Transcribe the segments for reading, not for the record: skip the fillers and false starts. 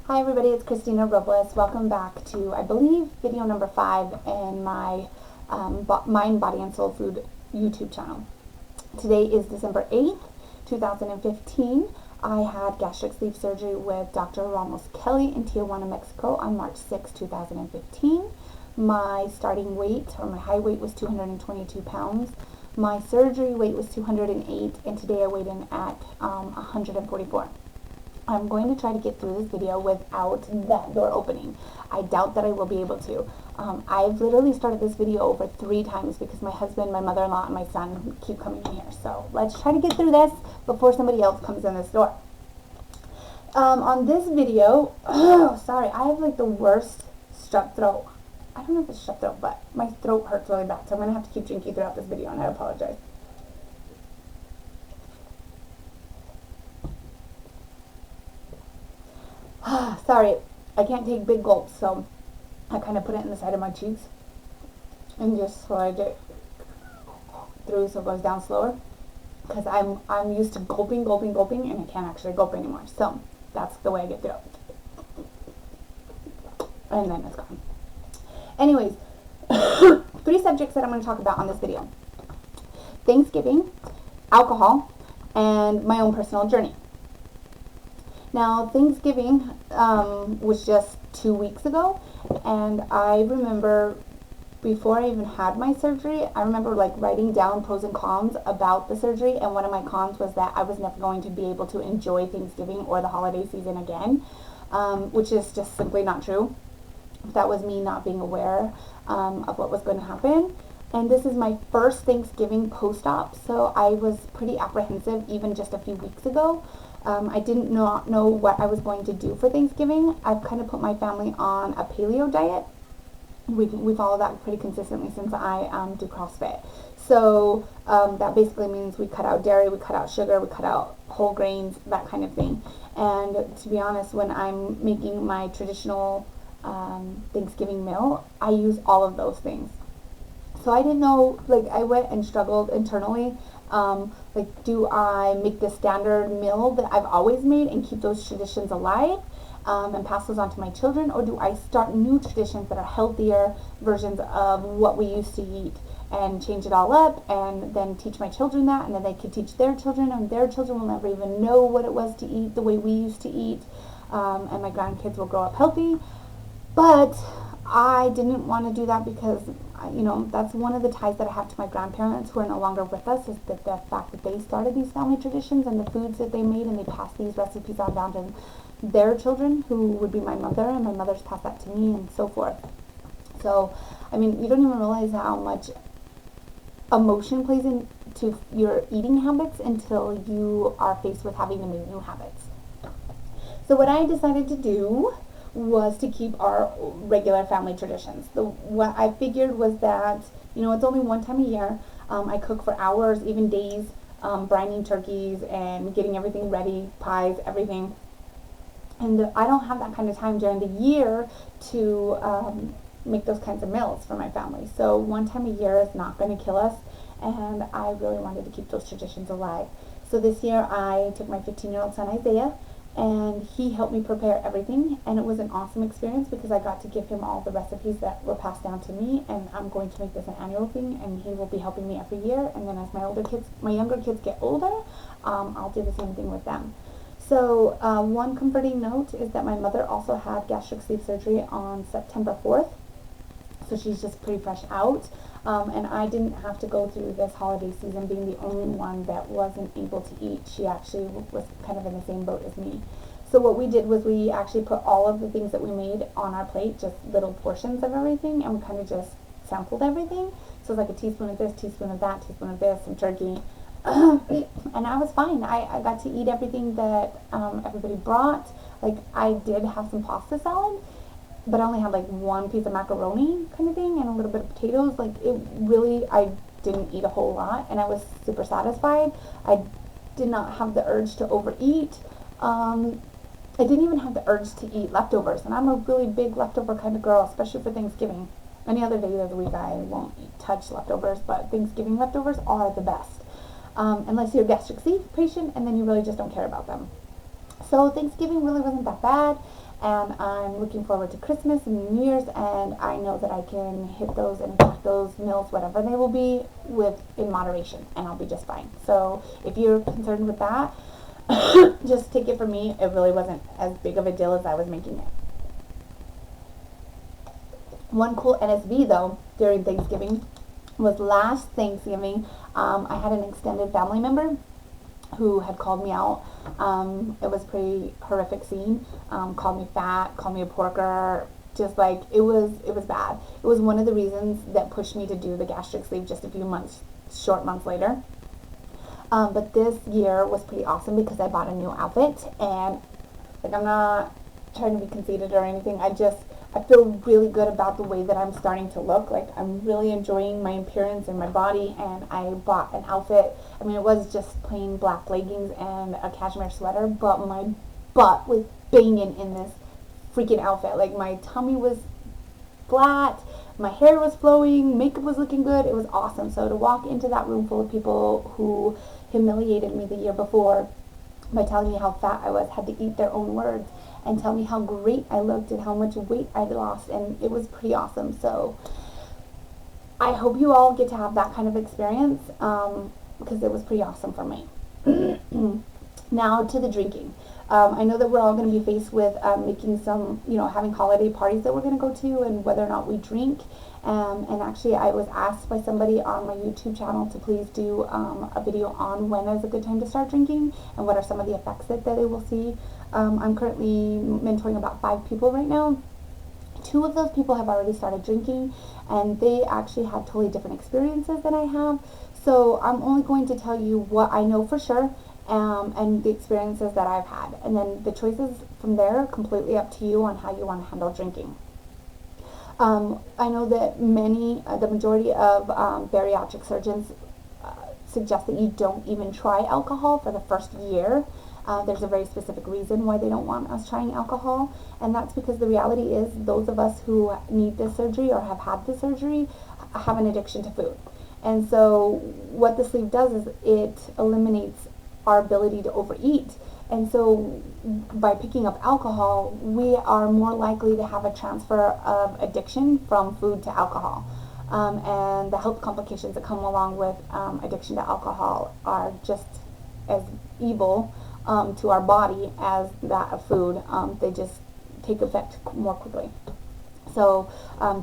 Hi everybody, it's Christina Robles. Welcome back to, I believe, video number 5 in my Mind, Body, and Soul Food YouTube channel. Today is December 8th, 2015. I had gastric sleeve surgery with Dr. Ramos Kelly in Tijuana, Mexico on March 6, 2015. My starting weight, or my high weight, was 222 pounds. My surgery weight was 208, and today I weighed in at 144. I'm going to try to get through this video without that door opening. I doubt that I will be able to. I've literally started this video over 3 times because my husband, my mother-in-law, and my son keep coming in here. So let's try to get through this before somebody else comes in this door. On this video, sorry, I have like the worst strep throat. I don't know if it's strep throat, but my throat hurts really bad. So I'm going to have to keep drinking throughout this video, and I apologize. Sorry, I can't take big gulps, so I kind of put it in the side of my cheeks and just slide it through so it goes down slower, because I'm used to gulping, and I can't actually gulp anymore. So that's the way I get through it. And then it's gone. Anyways, 3 subjects that I'm going to talk about on this video: Thanksgiving, alcohol, and my own personal journey. Now, Thanksgiving was just 2 weeks ago, and I remember before I even had my surgery, I remember like writing down pros and cons about the surgery, and one of my cons was that I was never going to be able to enjoy Thanksgiving or the holiday season again, which is just simply not true. That was me not being aware of what was going to happen. And this is my first Thanksgiving post-op, so I was pretty apprehensive even just a few weeks ago. I didn't know what I was going to do for Thanksgiving. I've kind of put my family on a paleo diet. We follow that pretty consistently since I do CrossFit. So that basically means we cut out dairy, we cut out sugar, we cut out whole grains, that kind of thing. And to be honest, when I'm making my traditional Thanksgiving meal, I use all of those things. So I didn't know, like, I went and struggled internally. Like, do I make the standard meal that I've always made and keep those traditions alive and pass those on to my children? Or do I start new traditions that are healthier versions of what we used to eat and change it all up and then teach my children that, and then they can teach their children, and their children will never even know what it was to eat the way we used to eat, and my grandkids will grow up healthy. But I didn't want to do that because, you know, that's one of the ties that I have to my grandparents who are no longer with us, is that the fact that they started these family traditions and the foods that they made, and they passed these recipes on down to their children, who would be my mother, and my mother's passed that to me, and so forth. So, I mean, you don't even realize how much emotion plays into your eating habits until you are faced with having to make new habits. So what I decided to do was to keep our regular family traditions. What I figured was that, you know, it's only one time a year. I cook for hours, even days, brining turkeys and getting everything ready, pies, everything. And I don't have that kind of time during the year to make those kinds of meals for my family. So one time a year is not going to kill us, and I really wanted to keep those traditions alive. So this year I took my 15-year-old son Isaiah, and he helped me prepare everything, and it was an awesome experience because I got to give him all the recipes that were passed down to me, and I'm going to make this an annual thing, and he will be helping me every year. And then as my younger kids get older, I'll do the same thing with them. So one comforting note is that my mother also had gastric sleeve surgery on September 4th, so she's just pretty fresh out. And I didn't have to go through this holiday season being the only one that wasn't able to eat. She actually was kind of in the same boat as me. So what we did was we actually put all of the things that we made on our plate, just little portions of everything, and we kind of just sampled everything. So it's like a teaspoon of this, teaspoon of that, teaspoon of this, some turkey. And I was fine. I got to eat everything that everybody brought. Like, I did have some pasta salad, but I only had like one piece of macaroni kind of thing and a little bit of potatoes. Like, it really, I didn't eat a whole lot, and I was super satisfied. I did not have the urge to overeat. I didn't even have the urge to eat leftovers, and I'm a really big leftover kind of girl, especially for Thanksgiving. Any other day of the week I won't touch leftovers, but Thanksgiving leftovers are the best. Unless you're a gastric sleeve patient, and then you really just don't care about them. So Thanksgiving really wasn't that bad. and I'm looking forward to Christmas and New Year's, and I know that I can hit those and attack those meals, whatever they will be, in moderation, and I'll be just fine. So if you're concerned with that, just take it from me, it really wasn't as big of a deal as I was making it. One cool NSV though during Thanksgiving was last Thanksgiving. I had an extended family member who had called me out. It was a pretty horrific scene. Called me fat, called me a porker, just like it was bad. It was one of the reasons that pushed me to do the gastric sleeve just a few short months later. But this year was pretty awesome because I bought a new outfit, and like, I'm not trying to be conceited or anything. I feel really good about the way that I'm starting to look. Like, I'm really enjoying my appearance and my body, and I bought an outfit. I mean, it was just plain black leggings and a cashmere sweater, but my butt was banging in this freaking outfit. Like, my tummy was flat, my hair was flowing, makeup was looking good. It was awesome. So to walk into that room full of people who humiliated me the year before by telling me how fat I was, had to eat their own words and tell me how great I looked and how much weight I'd lost, and it was pretty awesome. So I hope you all get to have that kind of experience, because it was pretty awesome for me. Now to the drinking. I know that we're all going to be faced with making some, having holiday parties that we're going to go to, and whether or not we drink. And actually, I was asked by somebody on my YouTube channel to please do a video on when is a good time to start drinking and what are some of the effects that they will see. I'm currently mentoring about 5 people right now. 2 of those people have already started drinking, and they actually have totally different experiences than I have. So I'm only going to tell you what I know for sure, and the experiences that I've had. And then the choices from there are completely up to you on how you want to handle drinking. I know that the majority of bariatric surgeons suggest that you don't even try alcohol for the first year. There's a very specific reason why they don't want us trying alcohol, and that's because the reality is those of us who need this surgery or have had the surgery have an addiction to food. And so what the sleeve does is it eliminates our ability to overeat. And so by picking up alcohol, we are more likely to have a transfer of addiction from food to alcohol. And the health complications that come along with addiction to alcohol are just as evil to our body as that of food. They just take effect more quickly. So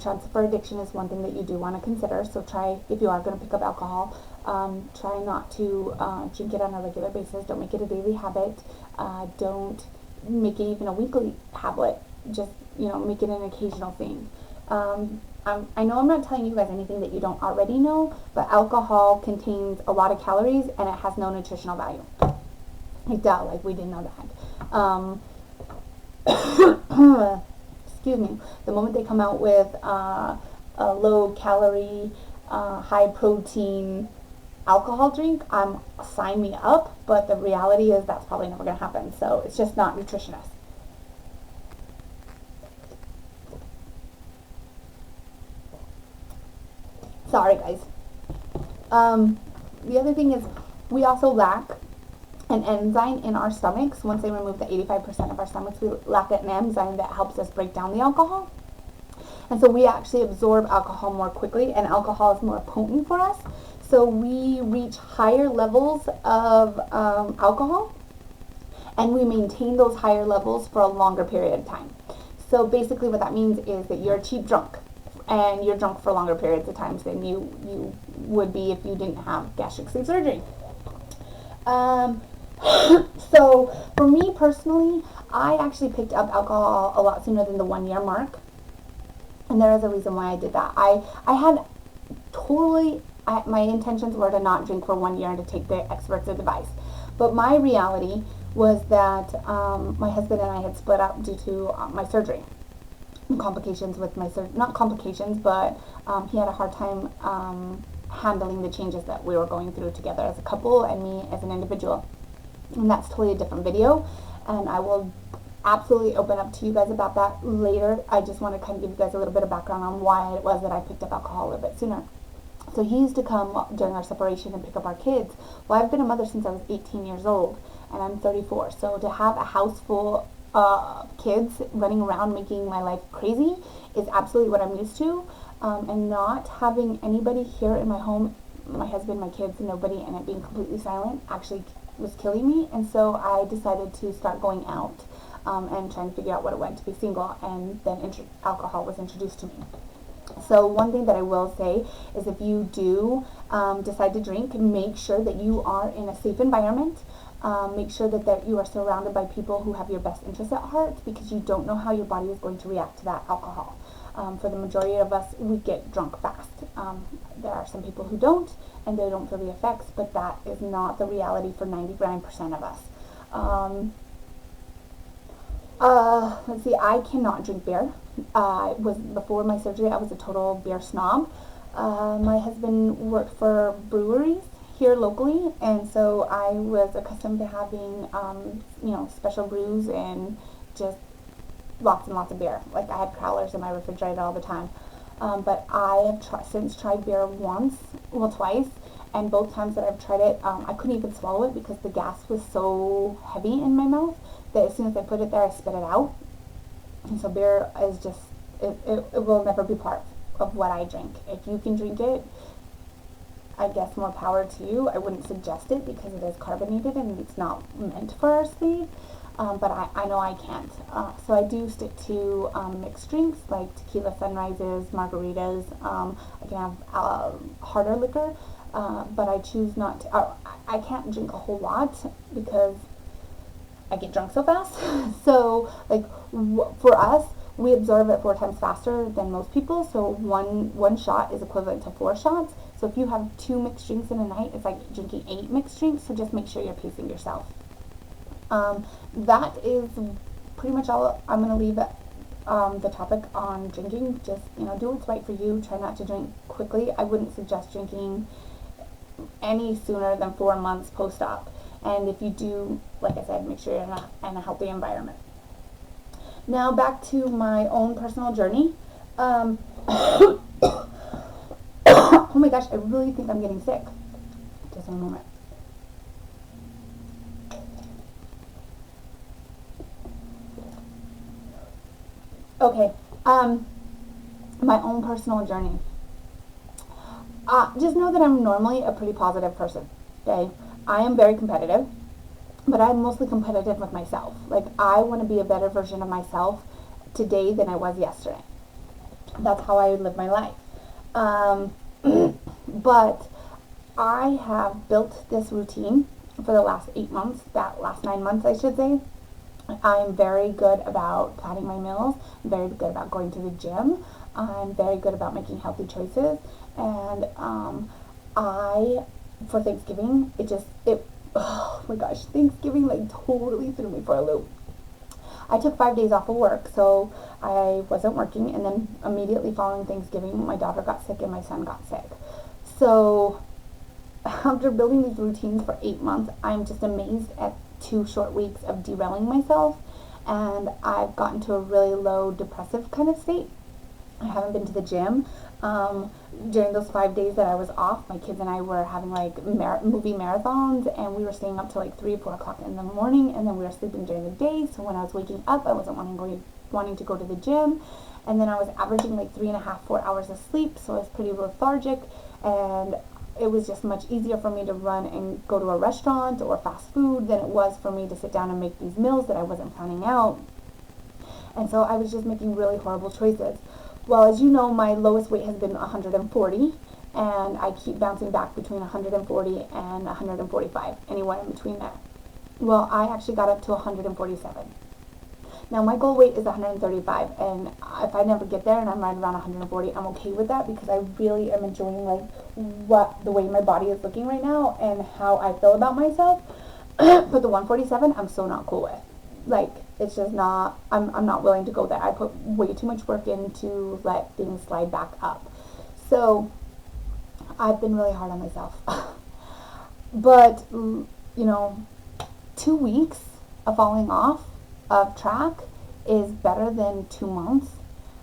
transfer addiction is one thing that you do want to consider. So try, if you are going to pick up alcohol, try not to drink it on a regular basis. Don't make it a daily habit. Don't make it even a weekly habit. Just, make it an occasional thing. I know I'm not telling you guys anything that you don't already know, but alcohol contains a lot of calories and it has no nutritional value. Like, duh, like we didn't know that. Excuse me. The moment they come out with a low calorie, high protein alcohol drink, sign me up, but the reality is that's probably never going to happen. So it's just not nutritious. Sorry, guys. The other thing is we also lack an enzyme in our stomachs. Once they remove the 85% of our stomachs, we lack an enzyme that helps us break down the alcohol. And so we actually absorb alcohol more quickly, and alcohol is more potent for us. So we reach higher levels of alcohol, and we maintain those higher levels for a longer period of time. So basically what that means is that you're a cheap drunk, and you're drunk for longer periods of time than you would be if you didn't have gastric sleeve surgery. So for me personally, I actually picked up alcohol a lot sooner than the 1 year mark. And there is a reason why I did that. My intentions were to not drink for 1 year and to take the expert's advice. But my reality was that my husband and I had split up due to my surgery. Complications with my surgery, not complications, but he had a hard time handling the changes that we were going through together as a couple and me as an individual. And that's totally a different video, and I will absolutely open up to you guys about that later. I just want to kind of give you guys a little bit of background on why it was that I picked up alcohol a little bit sooner. So he used to come during our separation and pick up our kids. Well, I've been a mother since I was 18 years old, and I'm 34. So to have a house full kids running around making my life crazy is absolutely what I'm used to. And not having anybody here in my home, my husband, my kids, nobody, and it being completely silent actually was killing me. And so I decided to start going out and trying to figure out what it meant to be single, and then alcohol was introduced to me. So one thing that I will say is if you do decide to drink, make sure that you are in a safe environment. Make sure that you are surrounded by people who have your best interests at heart, because you don't know how your body is going to react to that alcohol. For the majority of us, we get drunk fast. There are some people who don't, and they don't feel the effects, but that is not the reality for 99% of us. Let's see, I cannot drink beer. Before my surgery, I was a total beer snob. My husband worked for breweries here locally, and so I was accustomed to having, special brews and just lots and lots of beer. Like, I had Crowlers in my refrigerator all the time. But I have since tried beer twice, and both times that I've tried it, I couldn't even swallow it because the gas was so heavy in my mouth that as soon as I put it there, I spit it out. And so beer is just, it will never be part of what I drink. If you can drink it, I guess more power to you. I wouldn't suggest it because it is carbonated and it's not meant for our sleeve. But I know I can't. So I do stick to mixed drinks like tequila sunrises, margaritas. I can have harder liquor, but I choose not to. I can't drink a whole lot because I get drunk so fast. So, like, for us, we absorb it 4 times faster than most people. So one shot is equivalent to 4 shots. So if you have 2 mixed drinks in a night, it's like drinking 8 mixed drinks. So just make sure you're pacing yourself. That is pretty much all. I'm going to leave the topic on drinking. Just, do what's right for you. Try not to drink quickly. I wouldn't suggest drinking any sooner than 4 months post-op. And if you do, like I said, make sure you're in a healthy environment. Now back to my own personal journey. Oh my gosh, I really think I'm getting sick. Just one moment. Okay, my own personal journey. Just know that I'm normally a pretty positive person, okay? I am very competitive, but I'm mostly competitive with myself. Like, I want to be a better version of myself today than I was yesterday. That's how I live my life. But I have built this routine for the last 8 months, last 9 months, I should say. I'm very good about planning my meals. I'm very good about going to the gym. I'm very good about making healthy choices. And for Thanksgiving, oh my gosh, Thanksgiving like totally threw me for a loop. I took 5 days off of work, so I wasn't working, and then immediately following Thanksgiving, my daughter got sick and my son got sick. So after building these routines for 8 months, I'm just amazed at 2 short weeks of derailing myself, and I've gotten to a really low depressive kind of state. I haven't been to the gym. During those 5 days that I was off, my kids and I were having like movie marathons, and we were staying up till like 3 or 4 o'clock in the morning, and then we were sleeping during the day. So when I was waking up, I wasn't wanting to go to the gym, and then I was averaging like 3.5, 4 hours of sleep, so I was pretty lethargic, and it was just much easier for me to run and go to a restaurant or fast food than it was for me to sit down and make these meals that I wasn't planning out. And so I was just making really horrible choices. Well, as you know, my lowest weight has been 140, and I keep bouncing back between 140 and 145, anywhere in between there. Well, I actually got up to 147. Now, my goal weight is 135, and if I never get there and I'm right around 140, I'm okay with that, because I really am enjoying the way my body is looking right now and how I feel about myself. But the 147, I'm so not cool with. Like, it's just not, I'm not willing to go there. I put way too much work in to let things slide back up. So I've been really hard on myself. But, 2 weeks of falling off of track is better than 2 months,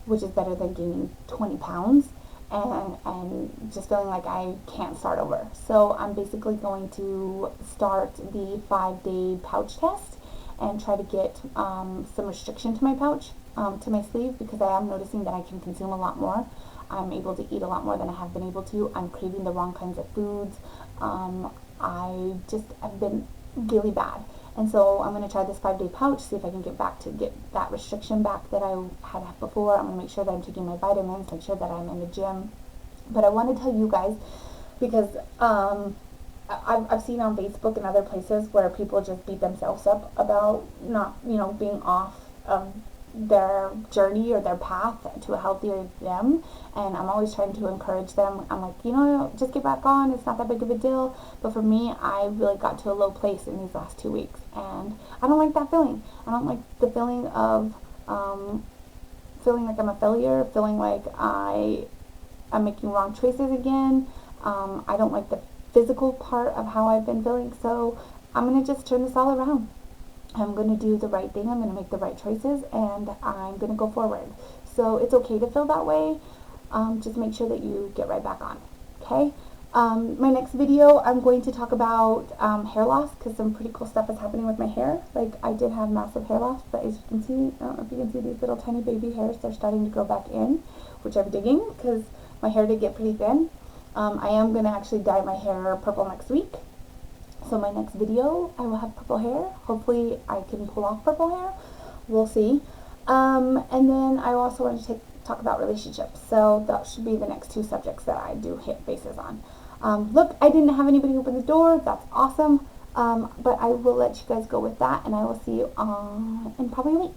which is better than gaining 20 pounds and just feeling like I can't start over. So I'm basically going to start the 5-day pouch test, and try to get some restriction to my pouch, to my sleeve, because I am noticing that I can consume a lot more. I'm able to eat a lot more than I have been able to. I'm craving the wrong kinds of foods. I just have been really bad. And so I'm going to try this 5-day pouch, see if I can get that restriction back that I had before. I'm going to make sure that I'm taking my vitamins, make sure that I'm in the gym. But I want to tell you guys, because I've seen on Facebook and other places where people just beat themselves up about not, being off of their journey or their path to a healthier them, and I'm always trying to encourage them. I'm like, just get back on, it's not that big of a deal. But for me, I really got to a low place in these last 2 weeks, and I don't like that feeling. I don't like the feeling of feeling like I'm a failure, feeling like I'm making wrong choices again. I don't like the physical part of how I've been feeling, so I'm going to just turn this all around. I'm going to do the right thing, I'm going to make the right choices, and I'm going to go forward. So it's okay to feel that way. Just make sure that you get right back on, okay? My next video, I'm going to talk about hair loss, because some pretty cool stuff is happening with my hair. Like, I did have massive hair loss, but as you can see, I don't know if you can see these little tiny baby hairs, they're starting to grow back in, which I'm digging, because my hair did get pretty thin. I am going to actually dye my hair purple next week. So my next video, I will have purple hair. Hopefully I can pull off purple hair. We'll see. And then I also want to talk about relationships. So that should be the next 2 subjects that I do hit bases on. Look, I didn't have anybody open the door. That's awesome. But I will let you guys go with that, and I will see you in probably a week.